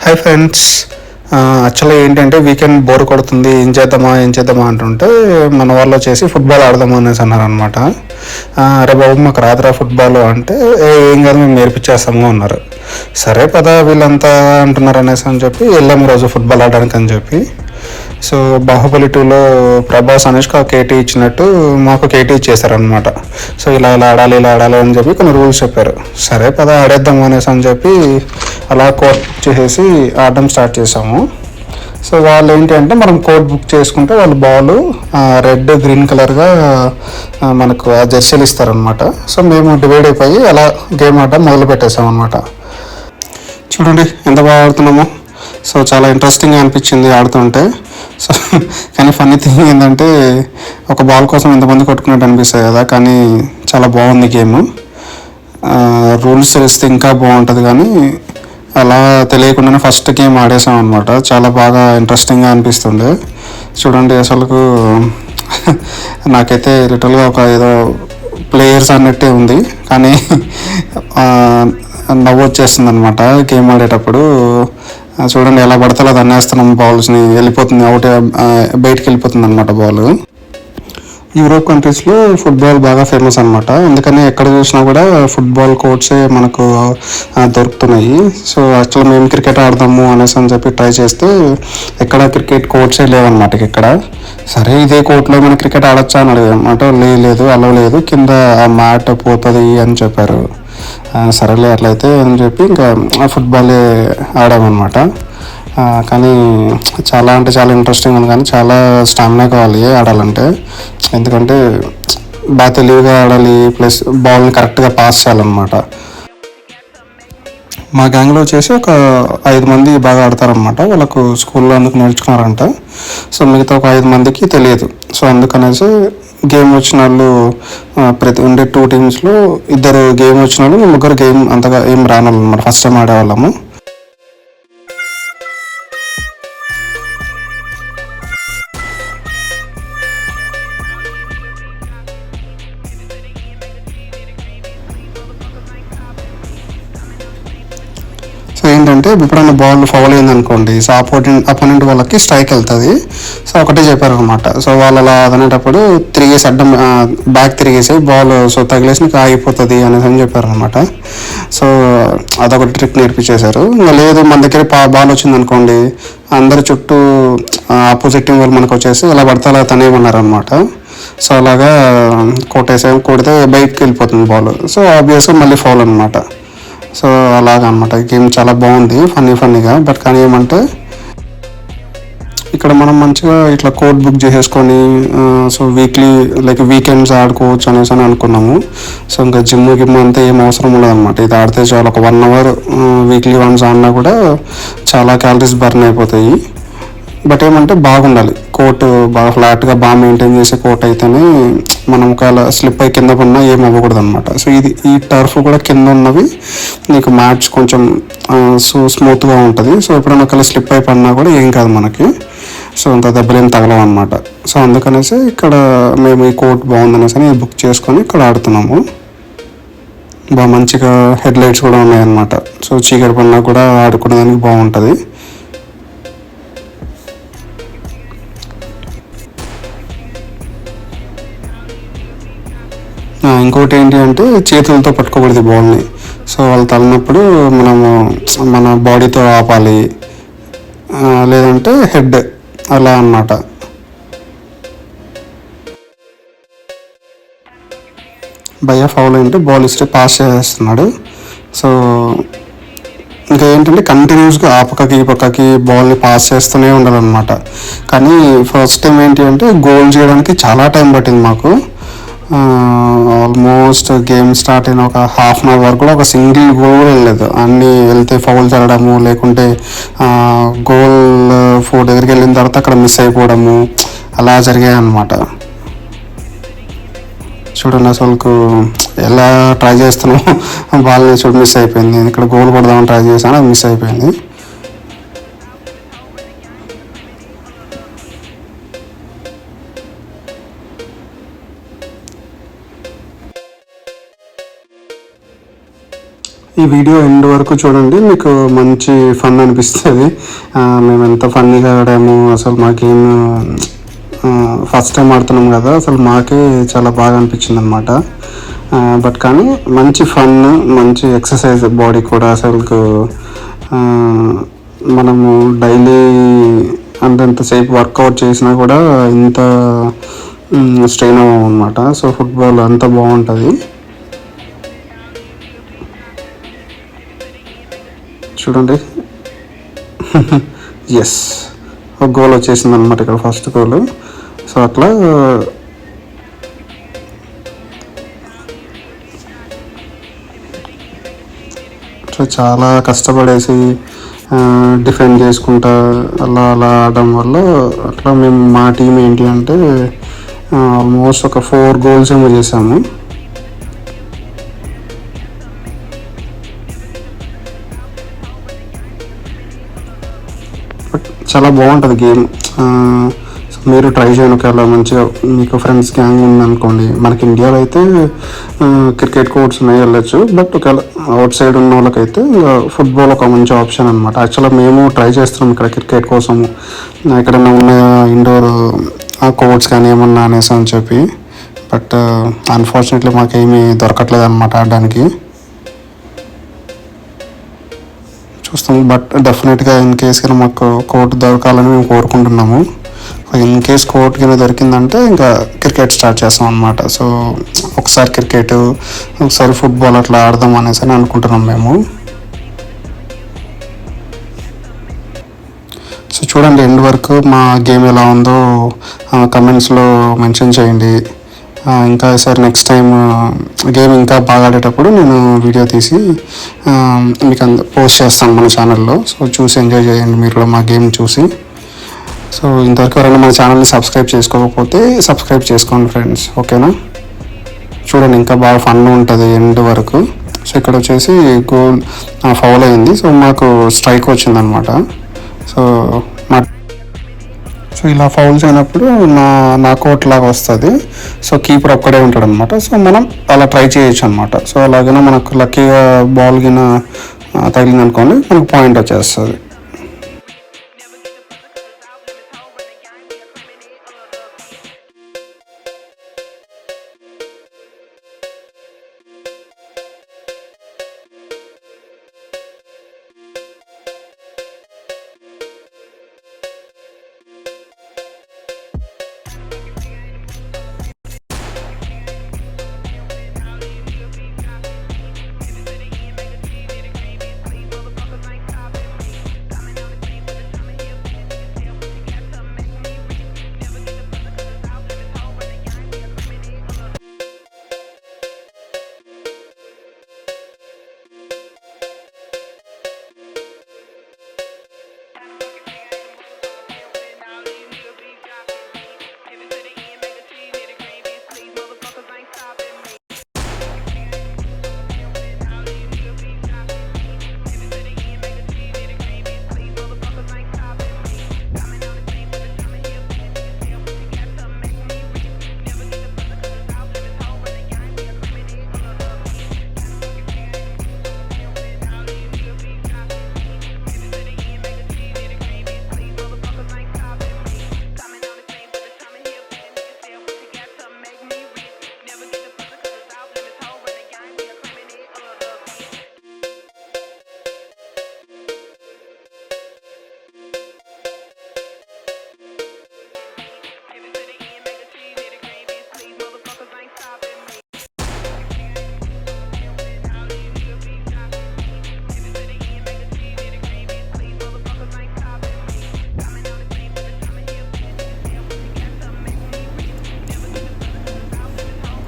Hi friends. యాక్చువల్గా ఏంటంటే weekend bore కొడుతుంది, ఏం చేద్దామా అంటుంటే మన వాళ్ళు వచ్చేసి ఫుట్బాల్ ఆడదాము అనేసి అన్నారనమాట. అరే బాబు మాకు రాదురా ఫుట్బాల్ అంటే ఏం కాదు మేము నేర్పించేస్తాము అన్నారు. సరే పదా వీళ్ళంతా అంటున్నారు అనేసి అని చెప్పి వెళ్ళాము రోజు ఫుట్బాల్ ఆడడానికి అని చెప్పి. సో బాహుబలి 2లో ప్రభాస్ అనేసి కేటీ ఇచ్చినట్టు మాకు కేటీ ఇచ్చేసారనమాట. సో ఇలా ఆడాలి అని చెప్పి కొన్ని రూల్స్ చెప్పారు. సరే పద ఆడేద్దాం అనేసి అని చెప్పి అలా కోర్ట్ బుక్ చేసేసి ఆడడం స్టార్ట్ చేసాము. సో వాళ్ళు ఏంటి అంటే మనం కోర్ట్ బుక్ చేసుకుంటే వాళ్ళు బాల్ రెడ్ గ్రీన్ కలర్గా మనకు ఆ జెర్సీలు ఇస్తారనమాట. సో మేము డివైడ్ అయిపోయి అలా గేమ్ ఆడడం మొదలు పెట్టేసాం అనమాట. చూడండి ఎంత బాగా ఆడుతున్నామో. సో చాలా ఇంట్రెస్టింగ్గా అనిపించింది ఆడుతుంటే. సో కానీ ఫన్నీ థింగ్ ఏంటంటే ఒక బాల్ కోసం ఎంతమంది కొట్టుకున్నట్టు అనిపిస్తుంది కదా, కానీ చాలా బాగుంది గేమ్. రూల్స్ తెలిస్తే ఇంకా బాగుంటుంది, కానీ అలా తెలియకుండానే ఫస్ట్ గేమ్ ఆడేసాం అనమాట. చాలా బాగా ఇంట్రెస్టింగ్గా అనిపిస్తుండే. చూడండి అసలుకు నాకైతే లిటరల్గా ఒక ఏదో ప్లేయర్స్ అన్నట్టే ఉంది, కానీ నవ్వు వచ్చేస్తుంది అనమాట గేమ్ ఆడేటప్పుడు. చూడండి ఎలా పడితే అలా దన్నేస్తున్నాం, బాల్స్ని వెళ్ళిపోతుంది, అవుట్ బయటికి వెళ్ళిపోతుంది అనమాట బాల్. యూరోప్ కంట్రీస్లో ఫుట్బాల్ బాగా ఫేమస్ అనమాట. అందుకని ఎక్కడ చూసినా కూడా ఫుట్బాల్ కోర్ట్సే మనకు దొరుకుతున్నాయి. సో యాక్చువల్గా మేము క్రికెట్ ఆడదాము అనేసి అని చెప్పి ట్రై చేస్తే ఎక్కడ క్రికెట్ కోర్ట్సే లేవన్నమాట ఇక్కడ. సరే ఇదే కోర్టులో మనం క్రికెట్ ఆడొచ్చా అని అడిగామాట. లేదు అలా లేదు, కింద ఆ మ్యాట్ పోతుంది అని చెప్పారు. సరేలే అట్లయితే అని చెప్పి ఇంకా ఫుట్బాలే ఆడామన్నమాట. కానీ చాలా అంటే చాలా ఇంట్రెస్టింగ్ ఉంది, కానీ చాలా స్టామినా కావాలి ఆడాలంటే. ఎందుకంటే బాగా తెలివిగా ఆడాలి, ప్లస్ బాల్ని కరెక్ట్గా పాస్ చేయాలన్నమాట. మా గ్యాంగ్లో వచ్చేసి ఒక 5 మంది బాగా ఆడతారనమాట. వాళ్ళకు స్కూల్లో అందుకు నేర్చుకున్నారంట. సో మిగతా ఒక 5 మందికి తెలియదు. సో అందుకనేసి గేమ్ వచ్చిన వాళ్ళు ప్రతి ఉండే 2 టీమ్స్లో 2 గేమ్ వచ్చిన వాళ్ళు, 3 గేమ్ అంతగా ఏం రానాలి అనమాట. First time ఆడేవాళ్ళము. సో ఏంటంటే ఎప్పుడైనా బాల్ ఫౌల్ అయింది అనుకోండి, సో అపోనెంట్ వాళ్ళకి స్ట్రైక్ వెళ్తుంది. సో ఒకటే చెప్పారనమాట. సో వాళ్ళు అలా అదనేటప్పుడు తిరిగేసి అడ్డం బ్యాక్ తిరిగేసి బాల్ సో తగిలేసి నీకు ఆగిపోతుంది అనేసి అని చెప్పారనమాట. సో అదొకటి ట్రిక్ నేర్పించేశారు. ఇంకా లేదు మన దగ్గర బాల్ వచ్చింది అనుకోండి, అందరి చుట్టూ ఆపోజిట్ టీం వాళ్ళు మనకు వచ్చేసి ఇలా పడితే అలా తనేమన్నారనమాట. సో అలాగా కొడితే బయటకు వెళ్ళిపోతుంది బాల్. సో ఆబ్వియస్గా మళ్ళీ ఫౌల్ అనమాట. సో అలాగా అనమాట. గేమ్ చాలా బాగుంది, ఫన్నీగా. బట్ కానీ ఏమంటే ఇక్కడ మనం మంచిగా ఇట్లా కోడ్ బుక్ చేసేసుకొని సో వీకెండ్స్ ఆడుకోవచ్చు అనేసి అని అనుకున్నాము. సో ఇంకా జిమ్ అంతా ఏం అవసరం ఉండదన్నమాట. ఇది ఆడితే చాలా ఒక 1 అవర్ వీక్లీ వన్స్ ఆడినా కూడా చాలా క్యాలరీస్ బర్న్ అయిపోతాయి. బట్ ఏమంటే బాగుండాలి కోర్టు, బాగా ఫ్లాట్గా బాగా మెయింటైన్ చేసే కోర్ట్ అయితేనే మనం ఒకవేళ స్లిప్ అయి కింద పడినా ఏం అవ్వకూడదు అనమాట. సో ఈ టర్ఫ్ కూడా కింద ఉన్నవి నీకు మ్యాచ్ కొంచెం స్మూత్గా ఉంటుంది. సో ఎప్పుడైనా ఒకవేళ స్లిప్ అయి పడినా కూడా ఏం కాదు మనకి. సో అంత దెబ్బలేం తగలవు అనమాట. సో అందుకనేసి ఇక్కడ మేము ఈ కోర్ట్ బాగుందనేసి అని బుక్ చేసుకొని ఇక్కడ ఆడుతున్నాము. బాగా మంచిగా హెడ్ లైట్స్ కూడా ఉన్నాయన్నమాట. సో చీకటి పడినా కూడా ఆడుకోవడానికి బాగుంటుంది. ఇంకోటి ఏంటి అంటే చేతులతో పట్టుకోకూడదు బాల్ని. సో వాళ్ళు తగినప్పుడు మనము మన బాడీతో ఆపాలి, లేదంటే హెడ్ అలా అన్నమాట. భయ్య ఫౌల్ అంటే బాల్ ఇస్తే పాస్ చేస్తున్నాడు. సో ఇంకా ఏంటంటే కంటిన్యూస్గా ఆ పక్కకి ఈ పక్కకి బాల్ని పాస్ చేస్తూనే ఉండాలన్నమాట. కానీ ఫస్ట్ టైం ఏంటి అంటే గోల్ చేయడానికి చాలా టైం పట్టింది మాకు. ఆల్మోస్ట్ గేమ్ స్టార్ట్ అయిన ఒక ½ అన్ అవర్ వరకు కూడా ఒక సింగిల్ గోల్ కూడా వెళ్ళలేదు. అన్నీ వెళ్తే ఫౌల్ జరగడము, లేకుంటే గోల్ 4 దగ్గరికి వెళ్ళిన తర్వాత అక్కడ మిస్ అయిపోవడము, అలా జరిగాయి అన్నమాట. చూడండి అసలుకు ఎలా ట్రై చేస్తున్నాము, బాల్ని చూడు మిస్ అయిపోయింది. ఇక్కడ గోల్ కొడదామని ట్రై చేశాను, అది మిస్ అయిపోయింది. ఈ వీడియో ఎండ్ వరకు చూడండి, మీకు మంచి ఫన్ అనిపిస్తుంది. మేము ఎంత ఫన్నీగా ఆడాము, అసలు మాకేం ఫస్ట్ టైం ఆడుతున్నాం కదా, అసలు మాకే చాలా బాగా అనిపించింది అనమాట. బట్ కానీ మంచి ఫన్, మంచి ఎక్సర్సైజ్ బాడీ కూడా. అసలు మనము డైలీ అంతసేపు వర్కౌట్ చేసినా కూడా ఇంత స్ట్రెయిన్ అవ్వం అనమాట. సో ఫుట్బాల్ అంత బాగుంటుంది. చూడండి, ఎస్, ఒక గోల్ వచ్చేసింది అనమాట ఇక్కడ, ఫస్ట్ గోల్. సో అట్లా చాలా కష్టపడేసి డిఫెండ్ చేసుకుంటా అలా ఆడడం వల్ల అట్లా మేము మా టీం ఏంటి అంటే ఆల్మోస్ట్ ఒక 4 గోల్స్ ఏమో చేసాము. చాలా బాగుంటుంది గేమ్. మీరు ట్రై చేయండి. ఒకవేళ మంచిగా మీకు ఫ్రెండ్స్ గ్యాంగ్ ఉందనుకోండి, మనకి ఇండియాలో అయితే క్రికెట్ కోర్ట్స్ ఉన్నాయి, వెళ్ళచ్చు. బట్ ఒకవేళ అవుట్ సైడ్ ఉన్న వాళ్ళకైతే ఫుట్బాల్ ఒక మంచి ఆప్షన్ అనమాట. యాక్చువల్గా మేము ట్రై చేస్తున్నాం ఇక్కడ క్రికెట్ కోసము, ఎక్కడైనా ఉన్న ఇండోర్ కోర్ట్స్ కానీ ఏమన్నా అనేసి అని చెప్పి. బట్ అన్ఫార్చునేట్లీ మాకేమీ దొరకట్లేదు అనమాట ఆడడానికి. చూస్తాము, బట్ డెఫినెట్గా ఇన్ కేస్ కింద మాకు కోర్ట్ దొరకాలని మేము కోరుకుంటున్నాము. ఇన్ కేస్ కోర్ట్ కింద దొరికిందంటే ఇంకా క్రికెట్ స్టార్ట్ చేస్తాం అనమాట. సో ఒకసారి క్రికెట్, ఒకసారి ఫుట్బాల్ అట్లా ఆడదాం అనేసి అని అనుకుంటున్నాం మేము. సో చూడండి, ఎండ్ వరకు మా గేమ్ ఎలా ఉందో కమెంట్స్లో మెన్షన్ చేయండి. ఇంకా సార్ నెక్స్ట్ టైం గేమ్ ఇంకా బాగా ఆడేటప్పుడు నేను వీడియో తీసి మీకు పోస్ట్ చేస్తాను మన ఛానల్లో. సో చూసి ఎంజాయ్ చేయండి మీరు కూడా మా గేమ్ చూసి. సో ఇంతవరకు ఎవరైనా మన ఛానల్ని సబ్స్క్రైబ్ చేసుకోకపోతే సబ్స్క్రైబ్ చేసుకోండి ఫ్రెండ్స్, ఓకేనా. చూడండి, ఇంకా బాగా ఫన్ ఉంటుంది ఎండ్ వరకు. సో ఇక్కడ వచ్చేసి గోల్ ఫౌల్ అయింది. సో మాకు స్ట్రైక్ వచ్చిందనమాట. సో ఇలా ఫౌల్స్ అయినప్పుడు నా కోర్ట్ లాగా వస్తుంది. సో కీపర్ ఒక్కడే ఉంటాడు అనమాట. సో మనం అలా ట్రై చేయొచ్చు అనమాట. సో అలాగైనా మనకు లక్కీగా బాల్ గిన తగిలింది అనుకోండి, మనకు పాయింట్ వచ్చేస్తుంది.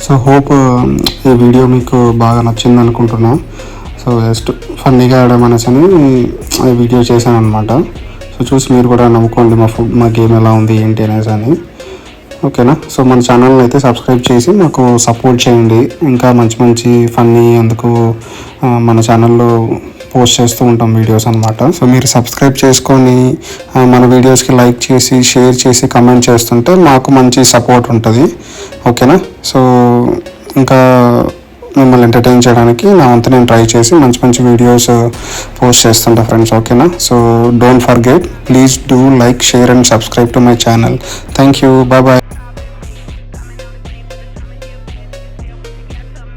సో హోప్ ఈ వీడియో మీకు బాగా నచ్చింది అనుకుంటున్నా. సో జస్ట్ ఫన్నీగా ఆడడం అనేసి ఈ వీడియో చేశాను అనమాట. సో చూసి మీరు కూడా నమ్ముకోండి మా గేమ్ ఎలా ఉంది ఏంటి అనేసి అని, ఓకేనా. సో మన ఛానల్ని అయితే సబ్స్క్రైబ్ చేసి మాకు సపోర్ట్ చేయండి. ఇంకా మంచి మంచి ఫన్నీ అందుకు మన ఛానల్లో పోస్ట్ చేస్తూ ఉంటాం వీడియోస్ అనమాట. సో మీరు సబ్స్క్రైబ్ చేసుకొని మన వీడియోస్కి లైక్ చేసి షేర్ చేసి కమెంట్ చేస్తుంటే మాకు మంచి సపోర్ట్ ఉంటుంది, ఓకేనా. సో ఇంకా మిమ్మల్ని ఎంటర్టైన్ చేయడానికి నా వంతు నేను ట్రై చేసి మంచి మంచి వీడియోస్ పోస్ట్ చేస్తుంటా ఫ్రెండ్స్. ఓకేనా? So don't forget, please do like, share and subscribe to my channel. Thank you. Bye bye.